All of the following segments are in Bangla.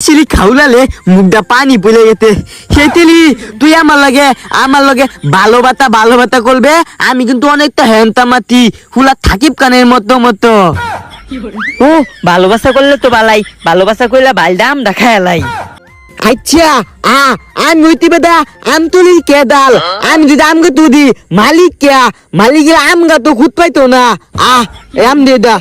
শিলি খাউলালে মুখটা পানি পড়ে গেছে সেতেলি তুই আমার লগে ভালো বাতা করবে আমি কিন্তু অনেকটা হেনতামাতি হুলা থাকিব কানের মতো ও ভালোবাসা করলে তো বালাই, ভালোবাসা করলে বাইলটা আম দেখা এলাই। আচ্ছা আমি হইতে বেদা আম তুলি কে ডাল আমি যদি আমকে তুদি মালিকের আম গা তো খুদ পাইতো না আম দে দা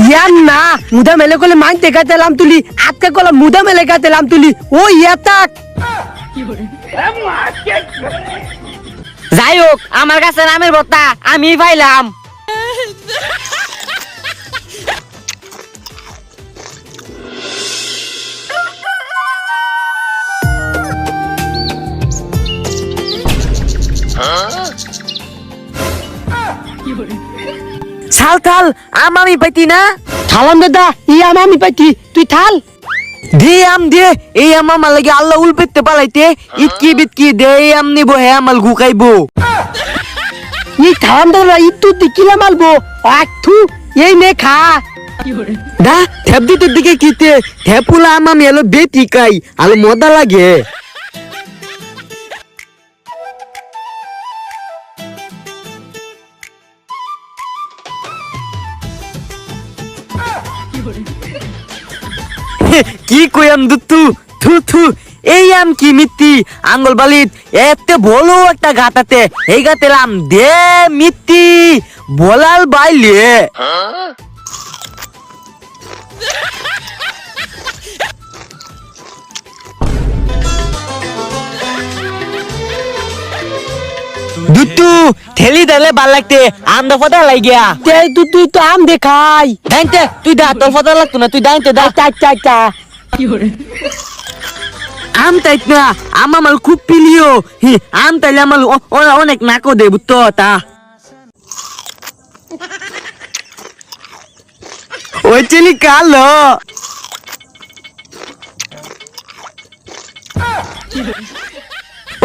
ইয়ান না মুদা মেলে করলে মাইতে গাতে লাম তুলি আজকে করলে মুদা মেলে গাতে লাম তুলি ও ইয়াতাক যাই হোক আমার কাছে আমের বত্তা আমি পাইলাম। ছাল থাল আম আমি পাইতি না থালাম দাদা ই আম আমি পাইতি তুই থাল দে এই আম আমার লাগে আল্লাহ উল পেতে পালাইতে ইটকি বিটকি দে এই আম নিবো হে আমাল গুকাইবো ই থালাম দাদা ই তুই দিকিলা মালবো থু এই নে খা দা থেপ দিতে দিকে কিতে থেপুলা আম আমি এলো বেতি কাই আলো মজা লাগে কি কইয়াম দুতু থু এই আম কি মিত্তি আঙ্গল বালিত এতে বলো একটা গাতাতে এই গাতেলাম দে মিত্তি বলাল বাইলে দুতু ঠেলি দিলে ভাল লাগতে আম দা ফটা লাগিয়া তুই তো আম দেখাই দাইতে তুই দা তোর ফটা লাগতো না তুই দাইতে দা চা আম তাইত না আম আমার খুব প্রিয় আম তাইলে আমার অনেক নাকো দে বুঝতো তা ওই চিলি কালো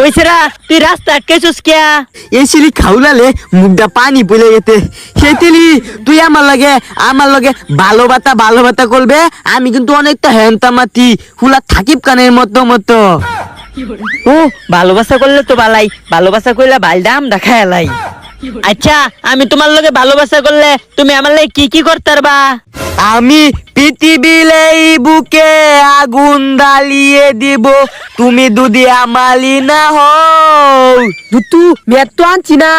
ওই সেরা তুই রাস্তা আটকেছিস কে? এই চিলি খাউলালে মুখটা পানি পড়ে গেছে সেতেলি তুই আমার লগে ভালো বাতা করবে আমি কিন্তু অনেকটা হেনতামাতি হুলা থাকিব কানের মতো ও ভালোবাসা করলে তো বালাই, ভালোবাসা করলে বাইলটা আম দেখা এলাই। আচ্ছা আমি তোমার লগে ভালোবাসা করলে তুমি আমার লাগে কি করতে পারবা? আমি পৃথিবীর এই বুকে আগুন জ্বালিয়ে দিব তুমি দুদি আমালি না হও দুতু মেট তো আনছি না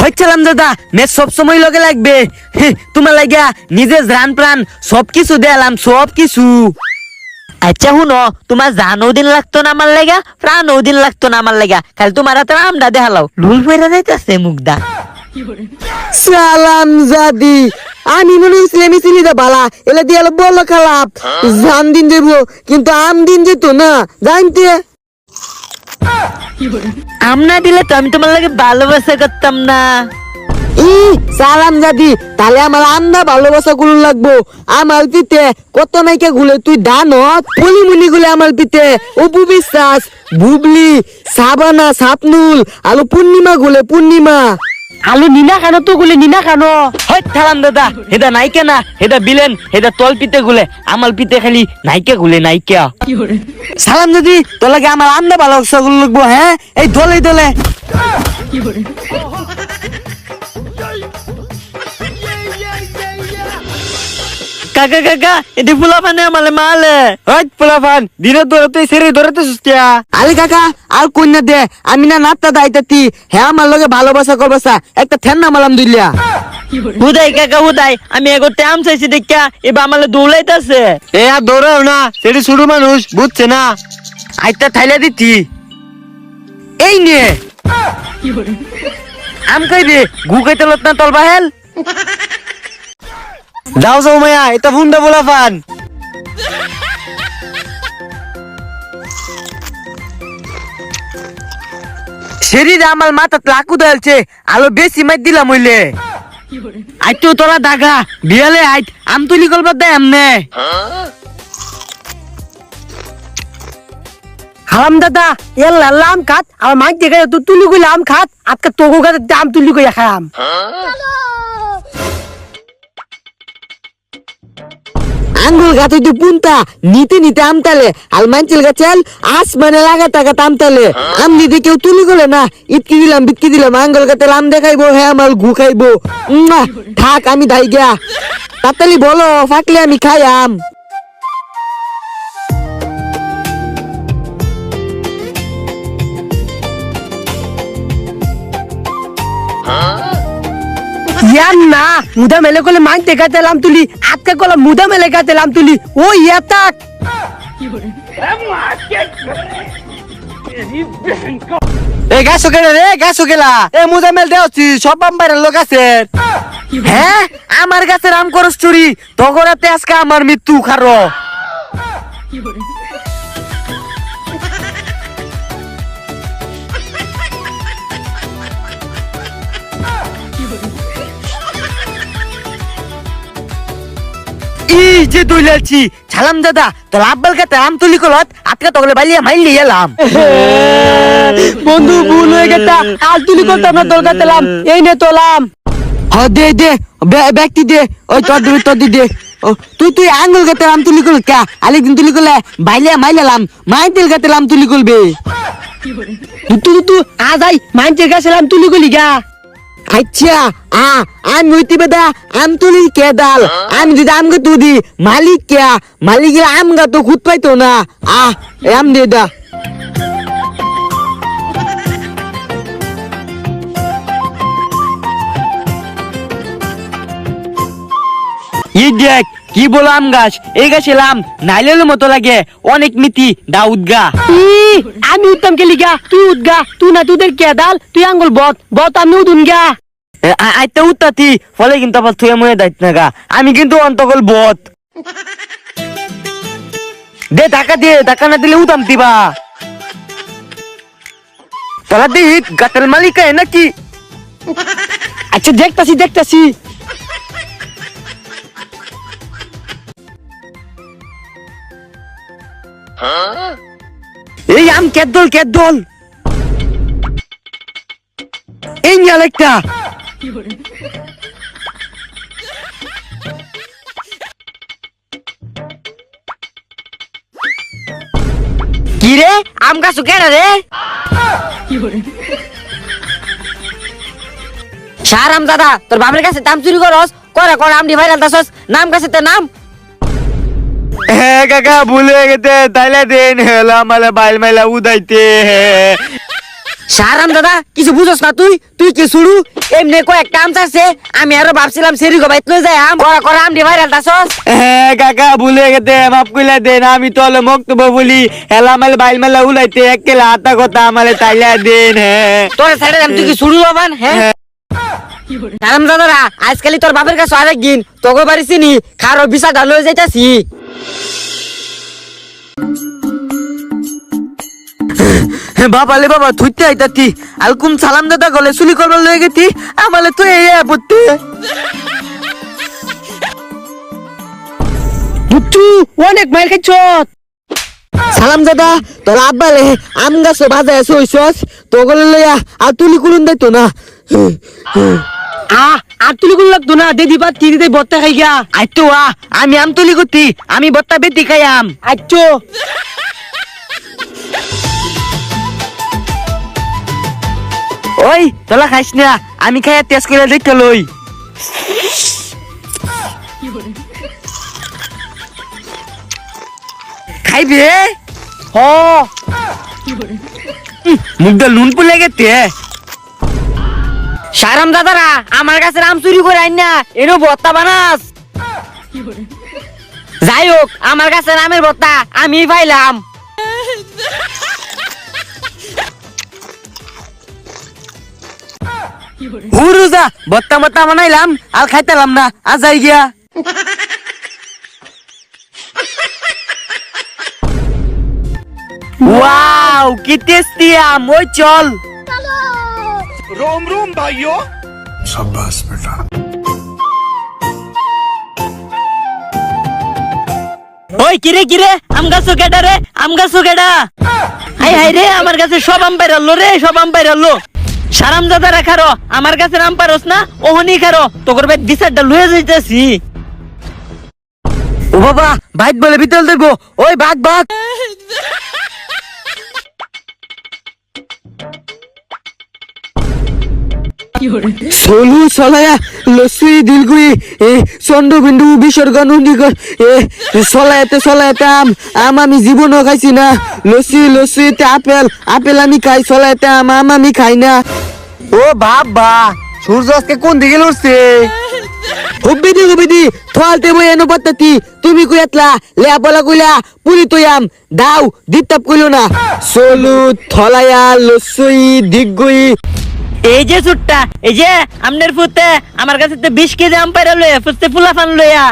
হচ্ছিলাম দাদা মেয়ে সব সময় লগে লাগবে তোমার লাগিয়া নিজের জান প্রাণ সবকিছু দিলাম সবকিছু আচ্ছা শুনো তোমার জানও দিন লাগতো না আমার লেগা, প্রাণও দিন লাগতো না আমার লেগা, খালি তোমার হাতে আমটা দেখালাও লুল ফেরা যাইতেছে মুখদা। সালাম জাদি আমি মনে হচ্ছিলাম চিনিটা বালা এলা দিয়ে বলো খালাপ জান দিন দেবো কিন্তু আম দিন যেত না জানতে আম না দিলে তো আমি তোমার লাগে ভালোবাসা করতাম না। সালাম জাদি তাহলে আমার আন্দা ভালোবাসা গুলো লাগবো আমার পিতে কত নাইকে গুলে তুই দানত পলিমুনি গুলে আমার পিতে অপু বিশ্বাস বুবলি সাবানা সাপনুল আলো পূর্ণিমা গুলে পূর্ণিমা আলু নিনা খানো তো গুলে নিনা খানো হয় থালাম দাদা হেদা নাইকে না হেদা বিলেন হেদা তল পিতে গুলে আমার পিতে খালি নাইকে গুলে নাইকা সালাম যদি তোর লাগে আমার আন্দা ভালোবাসা গুলো লাগবো হ্যাঁ এই দলে কাকা এটি ফুলাফানে আমালে মালে হট পোলাফান দিনে ধরতে সেরে ধরতে সুস্তিয়া আলে কাকা আর কন্যা দে আমি না নাত্তা দাইতাতি হ্যাঁ আমার লগে ভালোবাসা করবাসা একটা ঠেন্না মালাম দিলিয়া হুদাই কাকা হুদাই আমি এগোতে আম চাইছি দেখা এবার আমালে দৌড়াইতেছে। এ আর দৌড়াও না সেটি ছোট মানুষ বুঝছে না আইতা থাইলা দিতি এই নে আম কইবে গুগাইতে লত না তলবা হেল যাও মায়া এটা ফুন্ডা পোলাফান শরীর আমার মাথা লাকু দেলছে আলো বেশি মাই দিলাম হইলে আইতো তোরা দাগা বিয়ালে আইত আম তুলি গল্প দে এমনে হারাম দাদা এর লাম খাত আমার মাইক দেখে তুই তুলি গুলো আম খাত আজকে তোকে কাছে আম তুলি করে খাম আঙ্গুল গাছে তুই পুনতা নিতে নিতে আমতালে আর মানচিল গাছাল আসমানে লাগা টাকা তামতালে আম দিদি কেউ তুলি গলে না ইটকি দিলাম বিটকি দিলাম আঙ্গুল গাতে আম দেখাইবো হ্যাঁ আমার ঘু খাইবো থাক আমি ধাই গিয়া তাড়াতাড়ি বলো ফাকলে আমি খাই আম ইয়ার না মুদা মেলে করলে মাইক দেখাতে লাম তুলি আজকে করলে মুদা মেলে গাতে লাম তুলি ও ইয়া তাক এ গাছো গেলা রে গাছো গেলা এ মুজামেল দেওছি সব বাম্বারের লোক আছে হ্যাঁ আমার গাছের আম করস চুরি তগরাতে আজকে আমার মৃত্যু খারো ই যে দইলাছি ছালাম দাদা তোর আব্বাল কাতে আম তুলি কলত আজকে তগলে বাইলিয়া মাইলি এলাম বন্ধু ভুল হয়ে গেছে আর তুলি করতাম না তোর কাছে লাম এই নে তোলাম হ দে দে ব্যক্তি দে ওই তোর দি দে ও, তুই আঙ্গুল গাতে আম তুলি কল কা আলেকদিন তুলি করলে বাইলিয়া মাইলাম মাইতেল গাতে আম তুলি করবে তুই আজ আই মাইন্টের কাছে লাম তুলি গলি গা আচ্ছা আমি হইতে বেদা আম তুলি কে দাল আমি যদি আম গা তুদি মালিক কে মালিকের আম গা তো খুদ পাইতো না আম দে দা ই দেখ কি বলো আম গাছ এই গাছ এলাম নাইলের মতো লাগে অনেক মিতি দাউদ গা আমি উত্তম কে লিগা তুই উদগা তুই না তুদের কে দাল তুই আঙ্গুল বত আমি উদুন গা আইতে উত্তাতি ফলে কিন্তু আবার থুয়ে ময়ে দায়িত্ব না গা আমি কিন্তু অন্তকল বত দে টাকা না দিলে উদাম দিবা তোরা দি গাতের মালিক নাকি আচ্ছা দেখতাছি এই আম কেদল এই নিয়ে আরেকটা কি রে আম গাছ কেনা রে সারাম দাদা তোর বাপের কাছে দাম চুরি করস করে আম ডিভাইড আনতাছস নাম কাছে তে নাম হ্যাঁ কাকা ভুলে গেছে তাইলে দেন হেলা মালে বাইল মাইলা উদাইতে সারাম দাদা কিছু বুঝছ না তুই কি শুরু এমনি কয়েকটা আম চাচ্ছে আমি আরো ভাবছিলাম সেরি গো বাইত লই যাই আম করে আম ডিভাইড আনতাছস হ্যাঁ কাকা ভুলে গেছে মাফ কইলা দেন আমি তো হলো মক্তব্য বলি হেলা মালে বাইল মাইলা উলাইতে একলা আতা কথা আমালে তাইলা দেন হ্যাঁ তোর সাইডে তুই কি শুরু হবান হ্যাঁ সারাম দাদারা আজকালি তোর বাপের কাছে আরেকদিন তোকে বাড়ি চিনি খারো বিছা ডাল লই যাইতাছি বাবালে বাবা থুইতে আইতাতি আলকুম সালাম দাদা গলে চুলি করবার লয়ে গেতি আমালে তো এই আপত্তি বুট্টু অনেক মাইল খাইছ সালাম দাদা তোর আব্বালে আম গাছ বাজায় সইছস তোগলে লইয়া আর তুলি কুলুন দাইতো না আর তুলি গুলো লাগতো না দেদি বাদ কি দিতে বত্তা খাই গা আইতো আমি আম তুলি করতি আমি বত্তা বেতি খাই আম আচ্ছো ওই তোলা খাইস না আমি খাইয়া তেজ করে দেখতে লই খাইবে হ মুখটা নুন পুলে গেছে সারাম দাদারা আমার কাছে আম চুরি করে আইন না এনো ভর্তা বানাস যাই হোক আমার কাছে আমের ভর্তা আমি পাইলাম হুরুজা ভর্তা মত্তা বানাইলাম আর খাইতালাম না আজ যাই গিয়া ওয়াও কি টেস্টি আম ওই চল रोम रोम भाइयों शाबाश बेटा ওই কিরে আম গাছ কেডা রে আম গাছ কেডা হাই রে আমার কাছে সব আম পাইরালো রে সব আম পাইরালো সারাম দাদা রাখারো আমার কাছে আম পারস না ওহনি খারো তোর ভাই বিচারটা লয়ে যাইতাছি বাবা বাইক বলে ভিতর দেখবো ওই বাঘ বাঘ সোলু সলায়া লসুই দিলগুই চন্দ্রবিন্দু বিসর্গ নন্দীগড় সলায়াতে আম আমি জীবনও খাইছি না লসুইতে আপেল আমি খাই সলায়াতে আম আমি খাই না ও বাবা সূর্য আজকে কোন দিকে লড়ছে হুবিদি থালতে বই এনো পাত্তাতি তুমি কইয়াতলা লেয়া বলা কইলা পুরি তোয়াম দাও দিতাপ কইলো না সোলু থলায়া লসুই দিগগুই এই যে সুট্টা এই যে আমনের ফুতে আমার কাছে তো 20 কেজি আম পাইরা লইয়া ফুতে ফুলা ফান লইয়া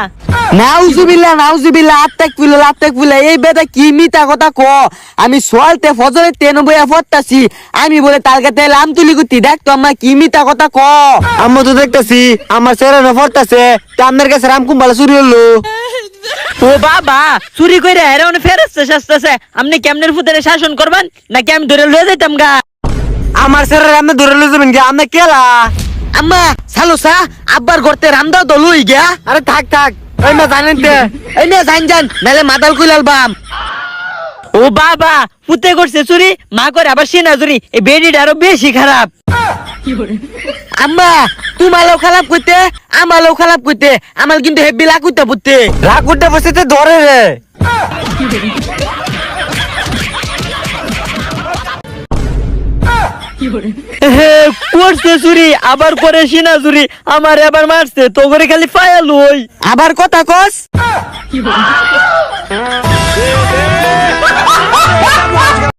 নাউজুবিল্লাহ আত্তাক ফুলা এই বেটা কি মিতা কথা ক আমি সোয়ালতে ফজরে 93 ফটতাছি আমি বলে তার কাছে লাম তুলি গুতি দেখ তো আমার কি মিতা কথা ক আমি তো দেখতাছি আমার চেহারা না ফটতাছে তা আপনার কাছে রাম কুম্বালা চুরি হলো ও বাবা চুরি কইরা এরা অনে ফেরস্তে শাস্তাছে আপনি কেমনের ফুতেরে শাসন করবেন নাকি আমি ধরে লয়ে যাইতাম গা আমার চেহারা আপনি ধরে লয়ে যাবেন কি আপনি কেলা আম্মা সালুসা আব্বার গর্তে রামদাও দলুই গিয়া আরে থাক এই না জানেন তে এই না জান নালে মাদাল কইলাল বাম ও বাবা ফুতে করছে চুরি মা করে আবার সিনা চুরি এই বেডিটা আরো বেশি খারাপ আম্মা তোমারও খারাপ কইতে আমারও খারাপ কইতে আমার কিন্তু হেব্বি লাকুতে পুতে লাকুতে বসেতে ধরে রে করছে চুরি আবার করে সিনা চুরি আমার আবার মারছে তো করে খালি পায়াল ওই আবার কথা কস